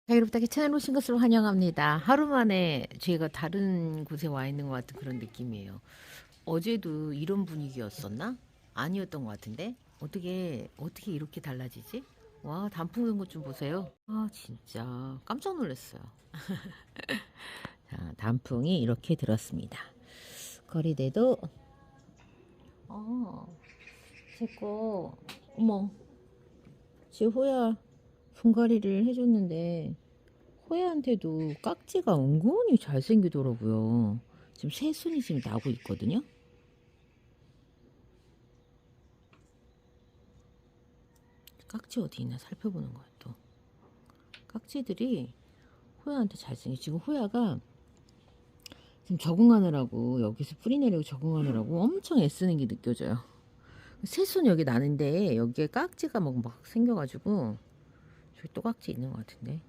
자, 여러분, 채널 오신 것을 환영합니다. 하루 만에 제가 다른 곳에 와 있는 것 같은 그런 느낌이에요. 어제도 이런 분위기였었나? 아니었던 것 같은데? 어떻게 이렇게 달라지지? 와, 단풍 든 것 좀 보세요. 아, 진짜 깜짝 놀랐어요. 자, 단풍이 이렇게 들었습니다. 거리대도, 어, 제거, 어머, 제 호야 분갈이를 해줬는데, 호야한테도 깍지가 은근히 잘생기더라고요. 지금 새순이 지금 나고 있거든요. 깍지 어디 있나 살펴보는 거야 또. 깍지들이 호야한테 잘생겨. 지금 호야가 지금 적응하느라고 여기서 뿌리 내리고 적응하느라고 엄청 애쓰는 게 느껴져요. 새순 여기 나는데 여기에 깍지가 막 생겨가지고 저기 또 깍지 있는 것 같은데.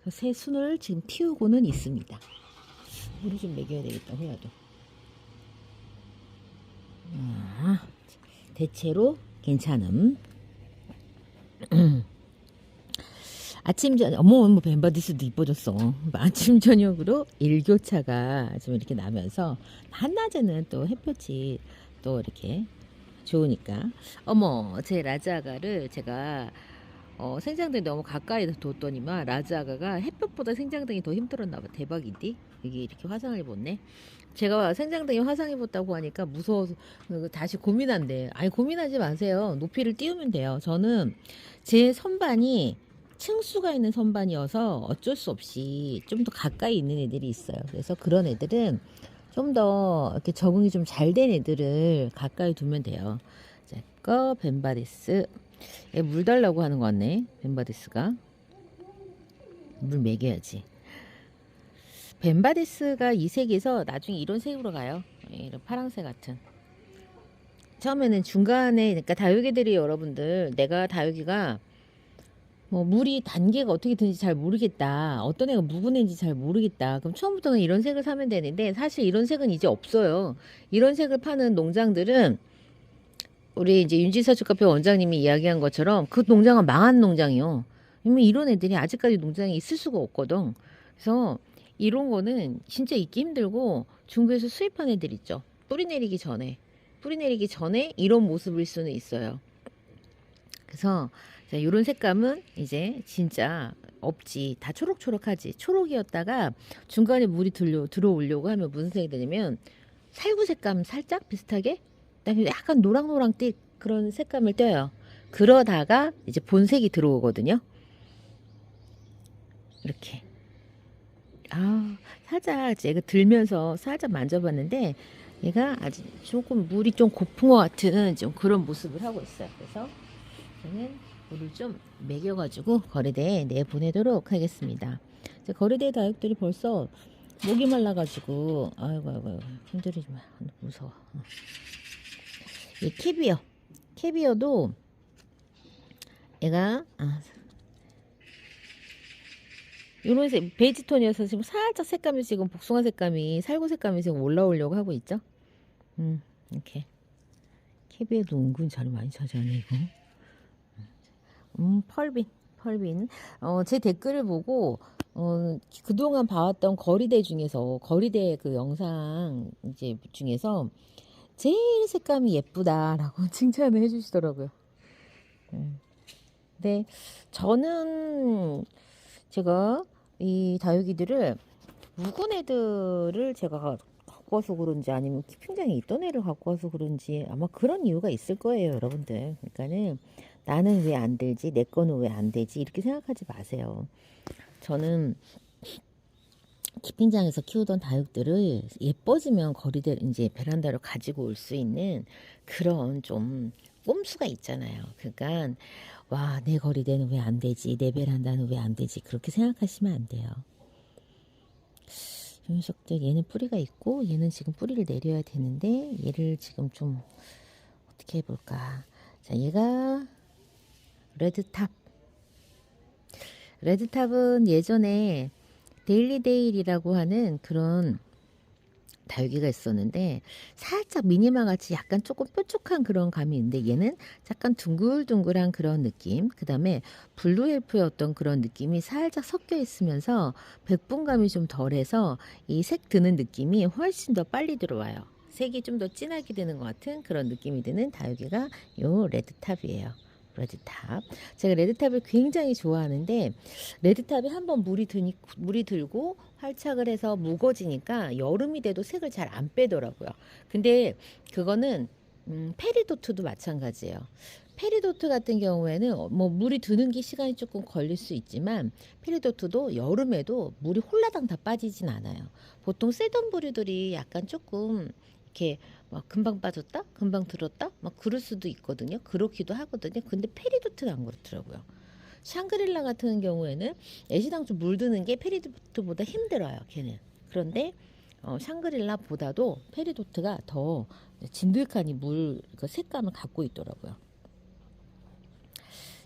새순을 지금 틔우고는 있습니다. 물을 좀 먹여야 되겠다 호야도. 아, 대체로 괜찮음. 아침 저녁 어머 벤바디스도 이뻐졌어. 아침 저녁으로 일교차가 좀 이렇게 나면서 한낮에는 또 햇볕이 또 이렇게 좋으니까 어머 제 라자가를 제가 생장등이 너무 가까이 뒀더니만 라자가가 햇볕보다 생장등이 더 힘들었나 봐. 대박인데 이게 이렇게 화상을 입었네. 제가 생장등이 화상 입었다고 하니까 무서워서 다시 고민한대. 아니 고민하지 마세요. 높이를 띄우면 돼요. 저는 제 선반이 층수가 있는 선반이어서 어쩔 수 없이 좀 더 가까이 있는 애들이 있어요. 그래서 그런 애들은 좀 더 이렇게 적응이 좀 잘 된 애들을 가까이 두면 돼요. 제거 벤바디스. 얘 물 달라고 하는 거 같네. 벤바디스가. 물 먹여야지. 벤바디스가 이 색에서 나중에 이런 색으로 가요. 이런 파랑색 같은. 처음에는 중간에 그러니까 다육이들이 여러분들 내가 다육이가 뭐 물이 단계가 어떻게 되는지 잘 모르겠다. 어떤 애가 묵은 애인지 잘 모르겠다. 그럼 처음부터는 이런 색을 사면 되는데 사실 이런 색은 이제 없어요. 이런 색을 파는 농장들은 우리 이제 윤지서축 카페 원장님이 이야기한 것처럼 그 농장은 망한 농장이요. 왜냐면 이런 애들이 아직까지 농장에 있을 수가 없거든. 그래서 이런 거는 진짜 있기 힘들고 중국에서 수입한 애들 있죠. 뿌리 내리기 전에 이런 모습일 수는 있어요. 그래서 이런 색감은 이제 진짜 없지. 다 초록초록하지. 초록이었다가 중간에 물이 들어오려고 하면 무슨 색이 되냐면 살구 색감 살짝 비슷하게 그다음에 약간 노랑노랑빛 그런 색감을 떼요. 그러다가 이제 본색이 들어오거든요. 이렇게. 아, 살짝 제가 들면서 살짝 만져봤는데 얘가 아직 조금 물이 좀 고픈 것 같은 좀 그런 모습을 하고 있어요. 그래서 저는 물을 좀 먹여가지고 거리대에 내보내도록 하겠습니다. 거리대 다육들이 벌써 목이 말라가지고 아이고 힘들지 마. 무서워. 이 캐비어도 얘가 요런 색 베이지톤이어서 지금 살짝 색감이 지금 복숭아 색감이 살구 색감이 지금 올라오려고 하고 있죠. 이렇게 캐비어도 은근 자리 많이 차지하네 이거. 펄빈. 제 댓글을 보고 그동안 봐왔던 거리대 중에서 거리대 그 영상 이제 중에서 제일 색감이 예쁘다라고 칭찬을 해주시더라고요. 근데 저는 제가 이 다육이들을 묵은 애들을 제가 갖고 와서 그런지 아니면 키핑장에 있던 애를 갖고 와서 그런지 아마 그런 이유가 있을 거예요, 여러분들. 그러니까는 나는 왜 안 되지? 내 거는 왜 안 되지? 이렇게 생각하지 마세요. 저는 키핑장에서 키우던 다육들을 예뻐지면 거리대 이제 베란다로 가지고 올 수 있는 그런 좀 꼼수가 있잖아요. 그러니까 와, 내 거리대는 왜 안 되지? 내 베란다는 왜 안 되지? 그렇게 생각하시면 안 돼요. 이 녀석들 얘는 뿌리가 있고 얘는 지금 뿌리를 내려야 되는데 얘를 지금 좀 어떻게 해볼까? 자, 얘가 레드탑. 레드탑은 예전에 데일리데일이라고 하는 그런 다육이가 있었는데 살짝 미니마 같이 약간 조금 뾰족한 그런 감이 있는데 얘는 약간 둥글둥글한 그런 느낌, 그 다음에 블루 엘프의 어떤 그런 느낌이 살짝 섞여 있으면서 백분감이 좀 덜해서 이 색 드는 느낌이 훨씬 더 빨리 들어와요. 색이 좀 더 진하게 되는 것 같은 그런 느낌이 드는 다육이가 요 레드탑이에요. 레드탑. 제가 레드탑을 굉장히 좋아하는데 레드탑이 한번 물이 들고 활착을 해서 무거워지니까 여름이 돼도 색을 잘 안 빼더라고요. 근데 그거는 페리도트도 마찬가지예요. 페리도트 같은 경우에는 뭐 물이 드는 게 시간이 조금 걸릴 수 있지만 페리도트도 여름에도 물이 홀라당 다 빠지진 않아요. 보통 세던 부류들이 약간 조금 이렇게 막 금방 빠졌다, 금방 들었다, 막 그럴 수도 있거든요. 그렇기도 하거든요. 근데 페리도트는 안 그렇더라고요. 샹그릴라 같은 경우에는 애시당초 물드는 게 페리도트보다 힘들어요. 걔는. 그런데 샹그릴라보다도 페리도트가 더 진득하니 물 그 색감을 갖고 있더라고요.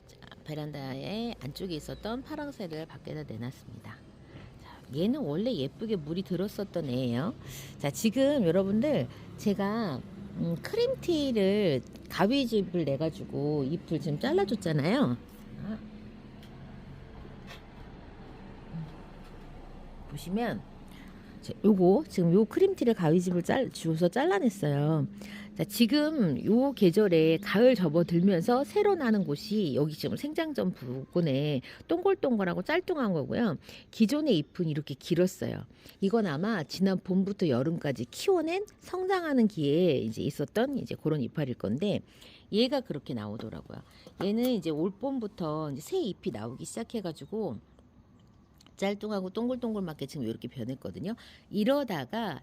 자, 베란다에 안쪽에 있었던 파랑새를 밖에다 내놨습니다. 얘는 원래 예쁘게 물이 들었었던 애예요. 자, 지금 여러분들 제가 크림티를 가위집을 내가지고 잎을 지금 잘라줬잖아요. 보시면 요거 지금 요 크림티를 가위집을 주워서 잘라냈어요. 자, 지금 요 계절에 가을 접어들면서 새로 나는 곳이 여기 지금 생장점 부근에 동글동글하고 짤뚱한 거고요. 기존의 잎은 이렇게 길었어요. 이건 아마 지난 봄부터 여름까지 키워낸 성장하는 기에 이제 있었던 이제 그런 이파리일 건데 얘가 그렇게 나오더라고요. 얘는 이제 올 봄부터 이제 새 잎이 나오기 시작해가지고 짤뚱하고 동글동글맞게 지금 이렇게 변했거든요. 이러다가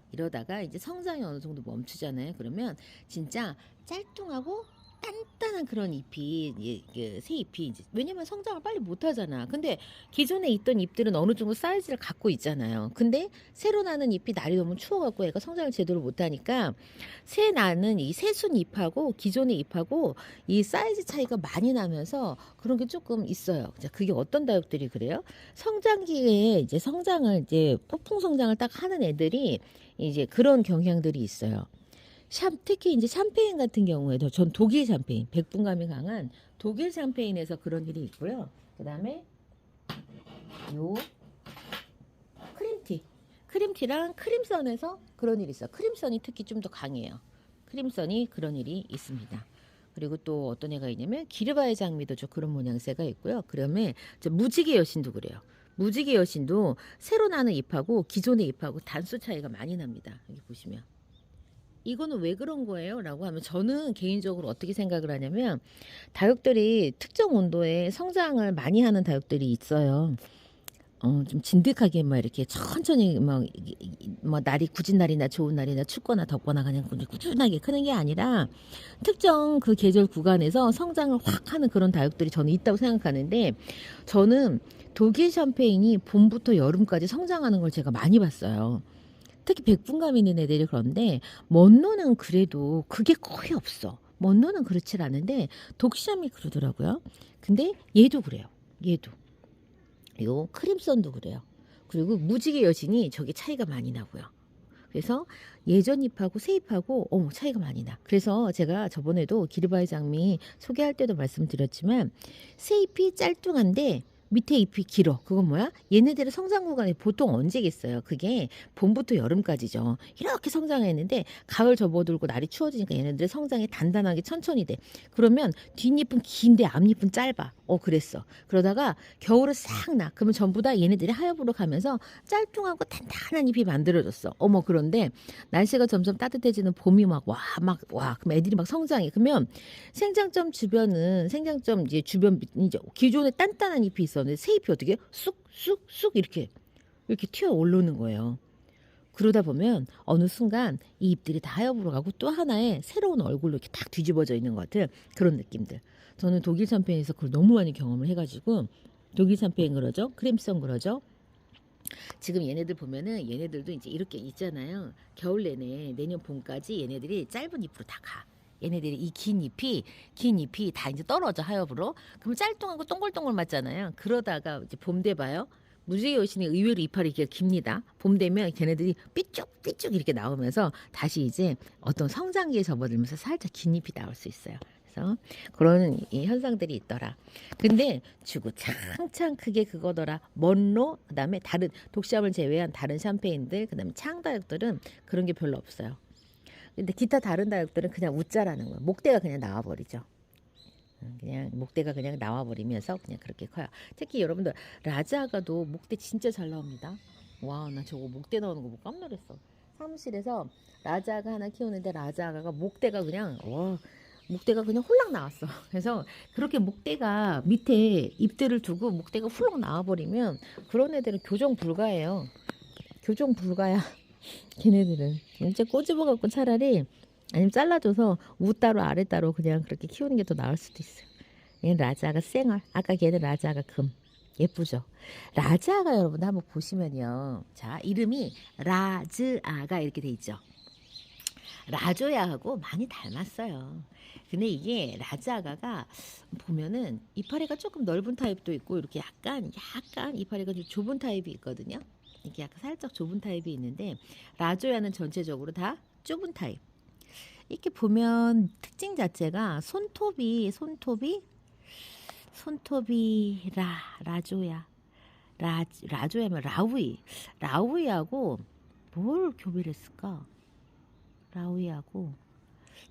이제 성장이 어느 정도 멈추잖아요. 그러면 진짜 짤뚱하고 단단한 그런 잎이 새 잎이 이제 왜냐면 성장을 빨리 못 하잖아. 근데 기존에 있던 잎들은 어느 정도 사이즈를 갖고 있잖아요. 근데 새로 나는 잎이 날이 너무 추워갖고 애가 성장을 제대로 못 하니까 새 나는 이 새순 잎하고 기존의 잎하고 이 사이즈 차이가 많이 나면서 그런 게 조금 있어요. 자, 그게 어떤 다육들이 그래요? 성장기에 이제 성장을 이제 폭풍 성장을 딱 하는 애들이 이제 그런 경향들이 있어요. 특히 이제 샴페인 같은 경우에도 전 독일 샴페인, 백분감이 강한 독일 샴페인에서 그런 일이 있고요. 그 다음에 요 크림티랑 크림선에서 그런 일이 있어요. 크림선이 특히 좀 더 강해요. 크림선이 그런 일이 있습니다. 그리고 또 어떤 애가 있냐면 기르바의 장미도 좀 그런 모양새가 있고요. 그러면 무지개 여신도 그래요. 무지개 여신도 새로 나는 잎하고 기존의 잎하고 단수 차이가 많이 납니다. 여기 보시면. 이거는 왜 그런 거예요? 라고 하면 저는 개인적으로 어떻게 생각을 하냐면 다육들이 특정 온도에 성장을 많이 하는 다육들이 있어요. 좀 진득하게 막 이렇게 천천히 뭐 날이 굳은 날이나 좋은 날이나 춥거나 덥거나 그냥 꾸준하게 크는 게 아니라 특정 그 계절 구간에서 성장을 확 하는 그런 다육들이 저는 있다고 생각하는데 저는 독일 샴페인이 봄부터 여름까지 성장하는 걸 제가 많이 봤어요. 특히 백분감 있는 애들이 그런데 먼노는 그래도 그게 거의 없어. 먼노는 그렇지 않은데 독샴이 그러더라고요. 근데 얘도 그래요. 얘도. 요 크림선도 그래요. 그리고 무지개 여신이 저게 차이가 많이 나고요. 그래서 예전 잎하고 새 잎하고 차이가 많이 나. 그래서 제가 저번에도 기르바의 장미 소개할 때도 말씀드렸지만 새 잎이 짤뚱한데 밑에 잎이 길어. 그건 뭐야? 얘네들의 성장 구간이 보통 언제겠어요? 그게 봄부터 여름까지죠. 이렇게 성장했는데 가을 접어들고 날이 추워지니까 얘네들의 성장이 단단하게 천천히 돼. 그러면 뒷잎은 긴데 앞잎은 짧아. 그랬어. 그러다가 겨울에 싹 나. 그러면 전부 다 얘네들이 하엽으로 가면서 짤뚱하고 단단한 잎이 만들어졌어. 그런데 날씨가 점점 따뜻해지는 봄이 그럼 애들이 막 성장해. 그러면 생장점 이제 주변 이제 기존에 단단한 잎이 있었는데 새 잎이 어떻게 쑥쑥쑥 이렇게 튀어 올라오는 거예요. 그러다 보면 어느 순간 이 잎들이 다 하엽으로 가고 또 하나의 새로운 얼굴로 이렇게 딱 뒤집어져 있는 것 같은 그런 느낌들. 저는 독일 샴페인에서 그걸 너무 많이 경험을 해가지고 독일 샴페인 그러죠. 크림선 그러죠. 지금 얘네들 보면은 얘네들도 이제 이렇게 있잖아요. 겨울 내내 내년 봄까지 얘네들이 짧은 잎으로 다 가. 얘네들이 이 긴 잎이 다 이제 떨어져 하엽으로. 그럼 짤뚱하고 동글동글 맞잖아요. 그러다가 이제 봄 돼봐요. 무지개 여신이 의외로 이파리 깁니다. 봄 되면 걔네들이 삐쭉삐쭉 이렇게 나오면서 다시 이제 어떤 성장기에 접어들면서 살짝 긴 잎이 나올 수 있어요. 그래서 그런 이 현상들이 있더라. 근데 주구장창 크게 그거더라. 먼로 그다음에 다른 독샵을 제외한 다른 샴페인들 그다음에 창다육들은 그런 게 별로 없어요. 근데 기타 다른 다육들은 그냥 웃자라는 거예요. 목대가 그냥 나와버리죠. 그냥 목대가 그냥 나와버리면서 그냥 그렇게 커요. 특히 여러분들 라자가도 목대 진짜 잘 나옵니다. 와, 나 저거 목대 나오는 거 보고 깜놀 놀랐어. 사무실에서 라자가 하나 키우는데 라자가가 목대가 그냥 목대가 그냥 홀랑 나왔어. 그래서 그렇게 목대가 밑에 잎들을 두고 목대가 훌렁 나와버리면 그런 애들은 교정 불가예요. 교정 불가야. 걔네들은 진짜 꼬집어 갖고 차라리 아니면 잘라줘서 우 따로 아래 따로 그냥 그렇게 키우는 게 더 나을 수도 있어요. 얘는 라자가 쌩얼, 아까 걔는 라자가 금. 예쁘죠? 라자가 여러분 한번 보시면요. 자, 이름이 라즈아가 이렇게 돼 있죠. 라조야하고 많이 닮았어요. 근데 이게 라자가가 보면은 이파리가 조금 넓은 타입도 있고 이렇게 약간 이파리가 좀 좁은 타입이 있거든요. 이게 약간 살짝 좁은 타입이 있는데 라조야는 전체적으로 다 좁은 타입. 이렇게 보면 특징 자체가 손톱이 라조야. 라조야면 라우이하고 뭘 교배를 했을까? 라우이하고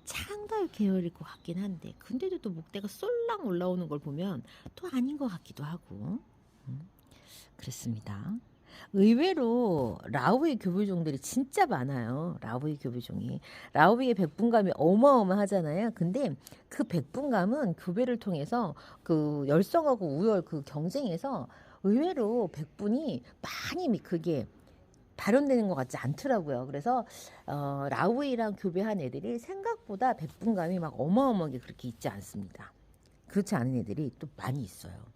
창다육 계열일 것 같긴 한데 근데도 또 목대가 쏠랑 올라오는 걸 보면 또 아닌 것 같기도 하고 그렇습니다. 의외로 라우이 교배종들이 진짜 많아요. 라우이 교배종이. 라우이의 백분감이 어마어마하잖아요. 근데 그 백분감은 교배를 통해서 그 열성하고 우열 그 경쟁에서 의외로 백분이 많이 그게 발현되는 것 같지 않더라고요. 그래서 라우이랑 교배한 애들이 생각보다 백분감이 막 어마어마하게 그렇게 있지 않습니다. 그렇지 않은 애들이 또 많이 있어요.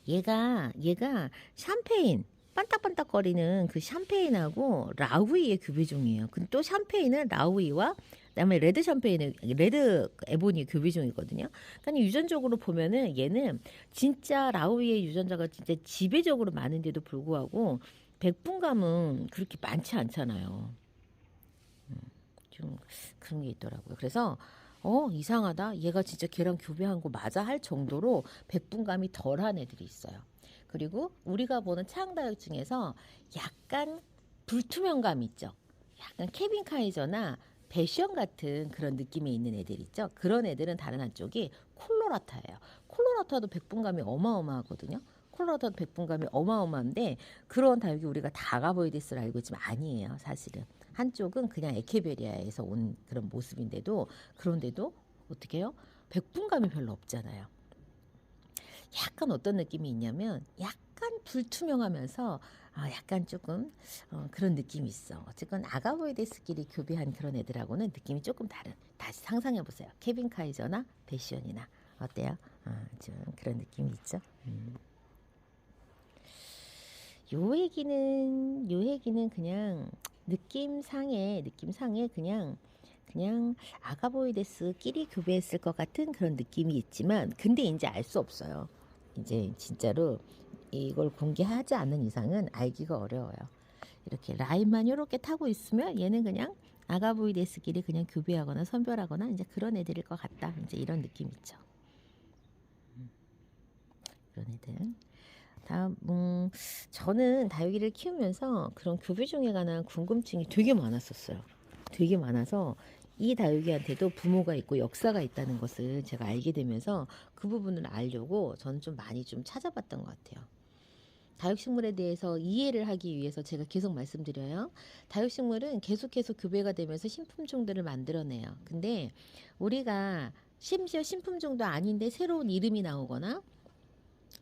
얘가 샴페인 반딱반딱거리는 그 샴페인하고 라우이의 교배종이에요. 근데 또 샴페인은 라우이와 그다음에 레드 샴페인은 레드 에보니 교배종이거든요. 그러니까 유전적으로 보면은 얘는 진짜 라우이의 유전자가 진짜 지배적으로 많은데도 불구하고 백분감은 그렇게 많지 않잖아요. 좀 그런 게 있더라고요. 그래서 이상하다. 얘가 진짜 걔랑 교배한 거 맞아 할 정도로 백분감이 덜한 애들이 있어요. 그리고 우리가 보는 차양다육 중에서 약간 불투명감 있죠. 약간 케빈 카이저나 배션 같은 그런 느낌이 있는 애들 있죠. 그런 애들은 다른 한쪽이 콜로라타예요. 콜로라타도 백분감이 어마어마하거든요. 콜로라타도 백분감이 어마어마한데 그런 다육이 우리가 다가보이데스를 알고 있지만 아니에요. 사실은. 한쪽은 그냥 에케베리아에서 온 그런 모습인데도 그런데도 어떻게 해요? 백분감이 별로 없잖아요. 약간 어떤 느낌이 있냐면 약간 불투명하면서 약간 조금 그런 느낌이 있어. 어쨌건 아가보이데스끼리 교배한 그런 애들하고는 느낌이 조금 다른. 다시 상상해 보세요. 케빈 카이저나 배시온이나 어때요? 좀 그런 느낌이 있죠. 요 얘기는 그냥 느낌상에 그냥 아가보이데스끼리 교배했을 것 같은 그런 느낌이 있지만 근데 이제 알 수 없어요. 이제 진짜로 이걸 공개하지 않는 이상은 알기가 어려워요. 이렇게 라인만 이렇게 타고 있으면 얘는 그냥 아가보이데스끼리 그냥 교배하거나 선별하거나 이제 그런 애들일 것 같다. 이제 이런 느낌 있죠. 그런 애들. 다음, 저는 다육이를 키우면서 그런 교배종에 관한 궁금증이 되게 많았었어요. 되게 많아서 이 다육이한테도 부모가 있고 역사가 있다는 것을 제가 알게 되면서 그 부분을 알려고 저는 좀 많이 좀 찾아봤던 것 같아요. 다육식물에 대해서 이해를 하기 위해서 제가 계속 말씀드려요. 다육식물은 계속해서 교배가 되면서 신품종들을 만들어내요. 근데 우리가 심지어 신품종도 아닌데 새로운 이름이 나오거나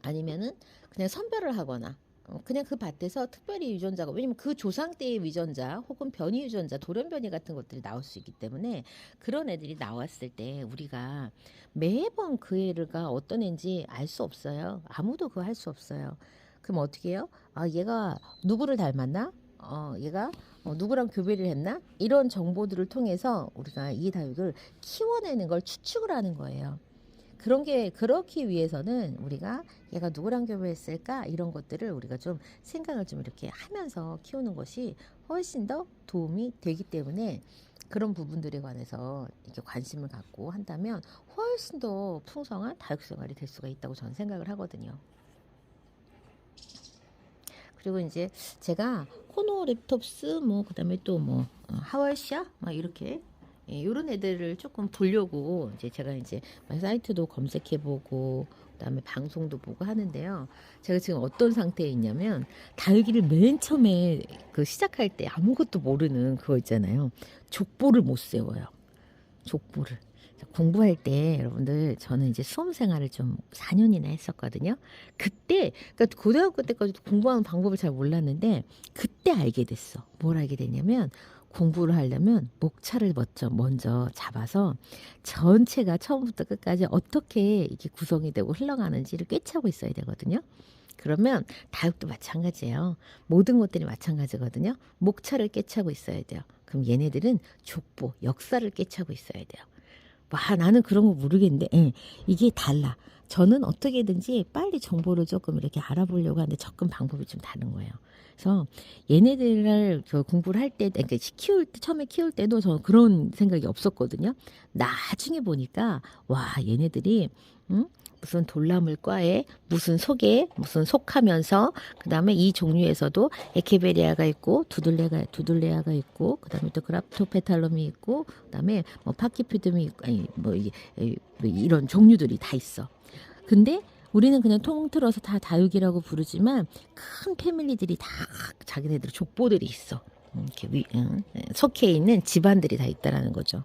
아니면은 그냥 선별을 하거나 그냥 그 밭에서 특별히 유전자가 왜냐면 그 조상 때의 유전자 혹은 변이 유전자 돌연변이 같은 것들이 나올 수 있기 때문에 그런 애들이 나왔을 때 우리가 매번 그 애가 어떤 애인지 알 수 없어요. 아무도 그거 할 수 없어요. 그럼 어떻게 해요? 얘가 누구를 닮았나? 얘가 누구랑 교배를 했나? 이런 정보들을 통해서 우리가 이 다육을 키워내는 걸 추측을 하는 거예요. 그런 게 그렇기 위해서는 우리가 얘가 누구랑 교배했을까 이런 것들을 우리가 좀 생각을 좀 이렇게 하면서 키우는 것이 훨씬 더 도움이 되기 때문에 그런 부분들에 관해서 이렇게 관심을 갖고 한다면 훨씬 더 풍성한 다육생활이 될 수가 있다고 저는 생각을 하거든요. 그리고 이제 제가 코노 랩톱스 뭐 그다음에 또 뭐 하월샤 막 이렇게 이런 애들을 조금 보려고 이제 제가 이제 사이트도 검색해보고 그다음에 방송도 보고 하는데요. 제가 지금 어떤 상태에 있냐면 다육이를 맨 처음에 그 시작할 때 아무것도 모르는 그거 있잖아요. 족보를 못 세워요. 족보를. 공부할 때 여러분들 저는 이제 수험 생활을 좀 4년이나 했었거든요. 그때 그러니까 고등학교 때까지도 공부하는 방법을 잘 몰랐는데 그때 알게 됐어. 뭘 알게 됐냐면 공부를 하려면 목차를 먼저 잡아서 전체가 처음부터 끝까지 어떻게 이게 구성이 되고 흘러가는지를 꿰차고 있어야 되거든요. 그러면 다육도 마찬가지예요. 모든 것들이 마찬가지거든요. 목차를 꿰차고 있어야 돼요. 그럼 얘네들은 족보, 역사를 꿰차고 있어야 돼요. 와, 나는 그런 거 모르겠는데, 이게 달라. 저는 어떻게든지 빨리 정보를 조금 이렇게 알아보려고 하는데 접근 방법이 좀 다른 거예요. 그래서 얘네들을 공부를 할 때, 그러니까 처음에 키울 때도 저는 그런 생각이 없었거든요. 나중에 보니까, 와, 얘네들이, 무슨 돌나물과에 무슨 속에 무슨 속하면서 그다음에 이 종류에서도 에케베리아가 있고 두들레아가 있고 그다음에 또 그랍토페탈롬이 있고 그다음에 뭐 파키피듬이 있고 아니 뭐 이런 종류들이 다 있어. 근데 우리는 그냥 통틀어서 다 다육이라고 부르지만 큰 패밀리들이 다 자기네들 족보들이 있어. 이렇게 속해 있는 집안들이 다 있다라는 거죠.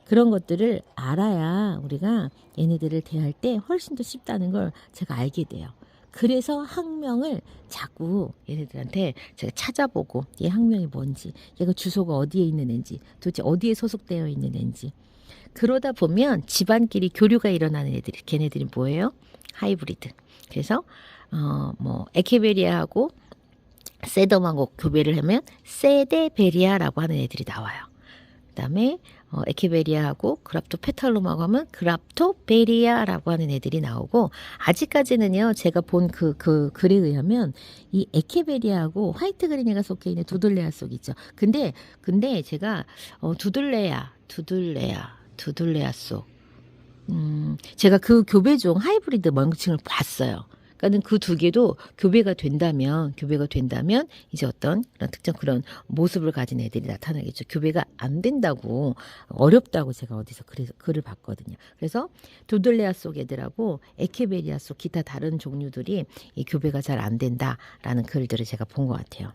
그런 것들을 알아야 우리가 얘네들을 대할 때 훨씬 더 쉽다는 걸 제가 알게 돼요. 그래서 학명을 자꾸 얘네들한테 제가 찾아보고 얘 학명이 뭔지, 얘가 주소가 어디에 있는 애인지, 도대체 어디에 소속되어 있는 애인지. 그러다 보면 집안끼리 교류가 일어나는 애들이, 걔네들이 뭐예요? 하이브리드. 그래서 뭐 에케베리아하고 세덤하고 교배를 하면 세데베리아라고 하는 애들이 나와요. 그다음에 에케베리아하고 그랍토페탈롬하고 하면 그랍토베리아라고 하는 애들이 나오고 아직까지는요 제가 본 그 글에 의하면 이 에케베리아하고 화이트 그린이가 속해 있는 두들레아 속 있죠. 근데 제가 두들레아 속 제가 그 교배종 하이브리드 명칭을 봤어요. 그러니까는 그 두 개도 교배가 된다면 이제 어떤 그런 특정 그런 모습을 가진 애들이 나타나겠죠. 교배가 안 된다고 어렵다고 제가 어디서 글을 봤거든요. 그래서 두들레아 속 애들하고 에케베리아 속 기타 다른 종류들이 이 교배가 잘 안 된다라는 글들을 제가 본 것 같아요.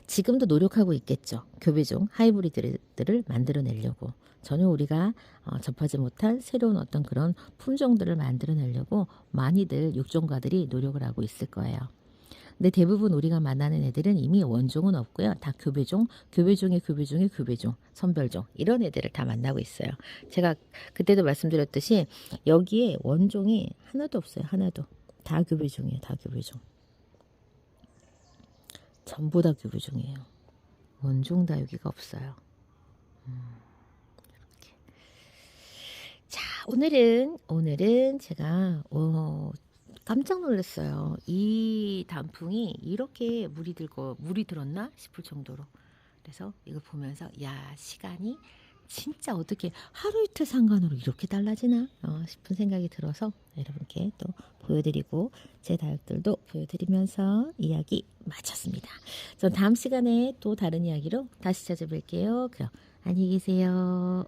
지금도 노력하고 있겠죠. 교배종 하이브리드들을 만들어내려고. 전혀 우리가 접하지 못한 새로운 어떤 그런 품종들을 만들어내려고 많이들 육종가들이 노력을 하고 있을 거예요. 근데 대부분 우리가 만나는 애들은 이미 원종은 없고요. 다 교배종의 교배종, 선별종 이런 애들을 다 만나고 있어요. 제가 그때도 말씀드렸듯이 여기에 원종이 하나도 없어요. 하나도. 다 교배종이에요. 다 교배종. 전부 다 교배종이에요. 원종 다육이가 없어요. 이렇게. 자, 오늘은 제가 깜짝 놀랐어요. 이 단풍이 이렇게 물이 들었나 싶을 정도로. 그래서 이거 보면서 야, 시간이 진짜 어떻게 하루 이틀 상관으로 이렇게 달라지나 싶은 생각이 들어서 여러분께 또 보여드리고 제 다육들도 보여드리면서 이야기 마쳤습니다. 전 다음 시간에 또 다른 이야기로 다시 찾아뵐게요. 그럼 안녕히 계세요.